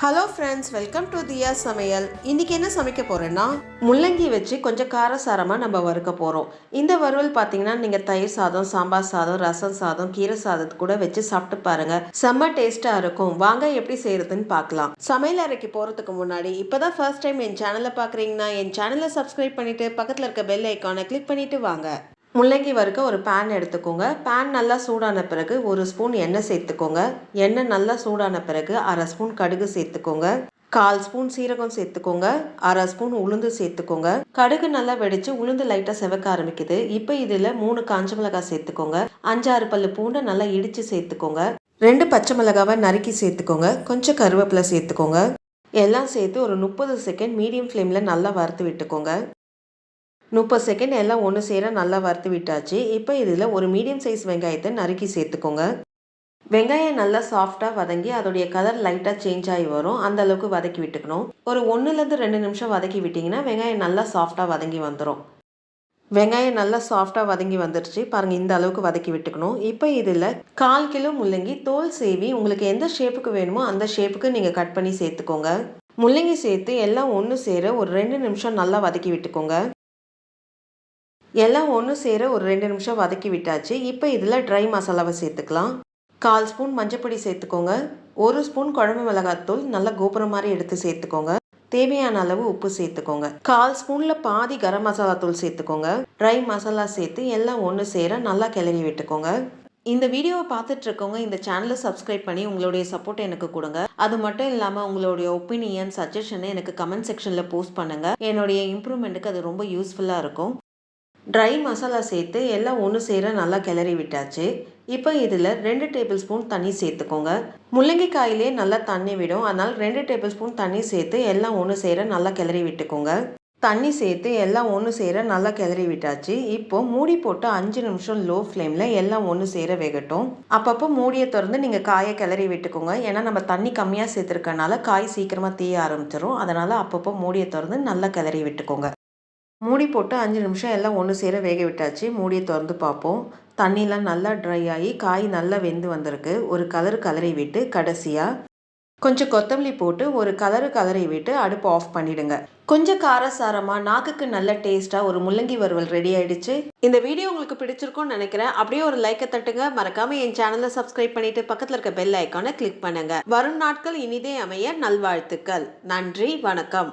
Hello friends, welcome to தியா சமையல். இன்றைக்கி என்ன சமைக்க போகிறேன்னா, முள்ளங்கி வச்சு கொஞ்சம் காரசாரமாக நம்ம வறுக்க போகிறோம். இந்த வறுவல் பார்த்தீங்கன்னா நீங்கள் தயிர் சாதம், சாம்பார் சாதம், ரசம் சாதம், கீரை சாதத்து கூட வச்சு சாப்பிட்டு பாருங்கள். செம்ம டேஸ்ட்டாக இருக்கும். வாங்க எப்படி செய்கிறதுன்னு பார்க்கலாம். சமையல் அறைக்கு போகிறதுக்கு முன்னாடி இப்போ தான் ஃபர்ஸ்ட் டைம் என் சேனலை பார்க்குறீங்கன்னா என் சேனலை சப்ஸ்கிரைப் பண்ணிவிட்டு பக்கத்தில் இருக்க பெல் ஐக்கானை கிளிக் பண்ணிவிட்டு வாங்க. முள்ளங்கி வறுக்க ஒரு பேன் எடுத்துக்கோங்க. பேன் நல்லா சூடான பிறகு ஒரு ஸ்பூன் எண்ணெய் சேர்த்துக்கோங்க. எண்ணெய் நல்லா சூடான பிறகு அரை ஸ்பூன் கடுகு சேர்த்துக்கோங்க. 1/4 ஸ்பூன் சீரகம் சேர்த்துக்கோங்க. அரை ஸ்பூன் உளுந்து சேர்த்துக்கோங்க. கடுகு நல்லா வெடிச்சு உளுந்து லைட்டாக செவக்க ஆரம்பிக்குது. இப்போ இதில் 3 காஞ்ச மிளகாய் சேர்த்துக்கோங்க. 5-6 பல்லு பூண்டை நல்லா இடித்து சேர்த்துக்கோங்க. 2 பச்சை மிளகாவை நறுக்கி சேர்த்துக்கோங்க. கொஞ்சம் கருவேப்பிலை சேர்த்துக்கோங்க. எல்லாம் சேர்த்து ஒரு 30 செகண்ட் மீடியம் ஃப்ளேமில் நல்லா வறுத்து விட்டுக்கோங்க. 30 செகண்ட் எல்லாம் ஒன்று சேர நல்லா வறுத்து விட்டாச்சு. இப்போ இதில் ஒரு மீடியம் சைஸ் வெங்காயத்தை நறுக்கி சேர்த்துக்கோங்க. வெங்காயம் நல்லா சாஃப்டாக வதங்கி அதோடைய கலர் லைட்டாக சேஞ்ச் ஆகி வரும். அந்த அளவுக்கு வதக்கி விட்டுக்கணும். ஒரு 1லேருந்து 2 நிமிஷம் வதக்கி விட்டிங்கன்னா வெங்காயம் நல்லா சாஃப்டாக வதங்கி வந்துடும். வெங்காயம் நல்லா சாஃப்டாக வதங்கி வந்துடுச்சு பாருங்கள். இந்த அளவுக்கு வதக்கி விட்டுக்கணும். இப்போ இதில் 1/4 கிலோ முள்ளங்கி தோல் சேவி உங்களுக்கு எந்த ஷேப்புக்கு வேணுமோ அந்த ஷேப்புக்கு நீங்கள் கட் பண்ணி சேர்த்துக்கோங்க. முள்ளங்கி சேர்த்து எல்லாம் ஒன்று சேர ஒரு 2 நிமிஷம் நல்லா வதக்கி விட்டுக்கோங்க. எல்லாம் ஒன்று சேர ஒரு 2 நிமிஷம் வதக்கி விட்டாச்சு. இப்போ இதில் ட்ரை மசாலாவை சேர்த்துக்கலாம். 1/4 ஸ்பூன் மஞ்சப்பொடி சேர்த்துக்கோங்க. 1 ஸ்பூன் குழம்பு மிளகாத்தூள் நல்லா கோபுரம் மாதிரி எடுத்து சேர்த்துக்கோங்க. தேவையான அளவு உப்பு சேர்த்துக்கோங்க. 1/4 ஸ்பூனில் பாதி கரம் மசாலா தூள் சேர்த்துக்கோங்க. ட்ரை மசாலா சேர்த்து எல்லாம் ஒன்று சேர நல்லா கிளறி விட்டுக்கோங்க. இந்த வீடியோவை பார்த்துட்டு இருக்கவங்க இந்த சேனலை சப்ஸ்கிரைப் பண்ணி உங்களுடைய சப்போர்ட் எனக்கு கொடுங்க. அது மட்டும் இல்லாமல் உங்களுடைய ஒப்பீனியன் சஜஷனை எனக்கு கமெண்ட் செக்ஷனில் போஸ்ட் பண்ணுங்கள். என்னுடைய இம்ப்ரூவ்மெண்ட்டுக்கு அது ரொம்ப யூஸ்ஃபுல்லாக இருக்கும். ட்ரை மசாலா சேர்த்து எல்லாம் ஒன்று சேர நல்லா கிளறி விட்டாச்சு. இப்போ இதில் 2 டேபிள் ஸ்பூன் தண்ணி சேர்த்துக்கோங்க. முள்ளங்கி காயிலே நல்லா தண்ணி விடும். அதனால் 2 டேபிள் ஸ்பூன் தண்ணி சேர்த்து எல்லாம் ஒன்று சேர நல்லா கிளறி விட்டுக்கோங்க. தண்ணி சேர்த்து எல்லாம் ஒன்று சேர நல்லா கிளறி விட்டாச்சு. இப்போ மூடி போட்டு 5 நிமிஷம் லோ ஃப்ளேமில் எல்லாம் ஒன்று சேர வேகட்டும். அப்பப்போ மூடியை திறந்து நீங்கள் காயை கிளறி விட்டுக்கோங்க. ஏன்னா நம்ம தண்ணி கம்மியாக சேர்த்துருக்கனால காய் சீக்கிரமாக தீய ஆரம்பிச்சிடும். அதனால் அப்பப்போ மூடியை திறந்து நல்லா கிளறி விட்டுக்கோங்க. மூடி போட்டு 5 நிமிஷம் எல்லாம் ஒன்று சேர வேக விட்டாச்சு. மூடியை திறந்து பார்ப்போம். தண்ணிலாம் நல்லா ட்ரை ஆகி காய் நல்லா வெந்து வந்திருக்கு. ஒரு கலரி விட்டு கடைசியாக கொஞ்சம் கொத்தமல்லி போட்டு ஒரு கலரி விட்டு அடுப்பு ஆஃப் பண்ணிடுங்க. கொஞ்சம் காரசாரமாக நாக்குக்கு நல்ல டேஸ்ட்டாக ஒரு முள்ளங்கி வறுவல் ரெடி ஆயிடுச்சு. இந்த வீடியோ உங்களுக்கு பிடிச்சிருக்கும்னு நினைக்கிறேன். அப்படியே ஒரு லைக்கை தட்டுங்க. மறக்காம என் சேனலை சப்ஸ்கிரைப் பண்ணிட்டு பக்கத்தில் இருக்க பெல் ஐக்கானை கிளிக் பண்ணுங்க. வரும் நாட்கள் இனிதே அமைய நல்வாழ்த்துக்கள். நன்றி, வணக்கம்.